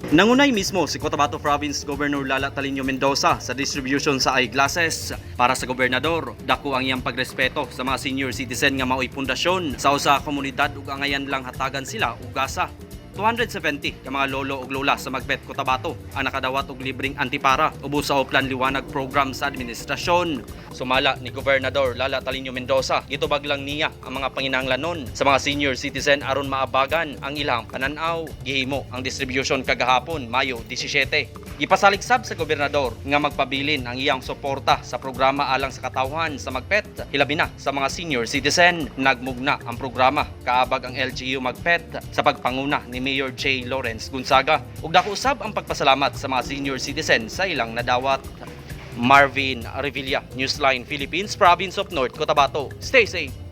Nangunay mismo si Cotabato Province Governor Lala Talinio Mendoza sa distribution sa eyeglasses para sa gobernador. Dako ang iyang pagrespeto sa mga senior citizen nga mao'y pundasyon sa usa ka komunidad ug angayan lang hatagan sila og gasa. 270 ka mga lolo ug lola sa Magpet, Cotabato ang nakadawat og libreng antipara ubos sa Oplan Liwanag program sa administrasyon. Sumala ni Gobernador Lala Talinio Mendoza, gitubag lang niya ang mga panginahanglanon sa mga senior citizen aron maabagan ang ilang pananaw. Gihimo ang distribution kagahapon, Mayo 17. Ipasaligsab sa gobernador nga magpabilin ang iyang suporta sa programa alang sa katawhan sa Magpet, hilabi na sa mga senior citizen. Nagmugna ang programa kaabag ang LGU Magpet sa pagpanguna ni Mayor J. Lawrence Gonzaga ug dako usab ang pagpasalamat sa mga senior citizen sa ilang nadawat. Marvin Revilla, Newsline Philippines, Province of North Cotabato. Stay safe.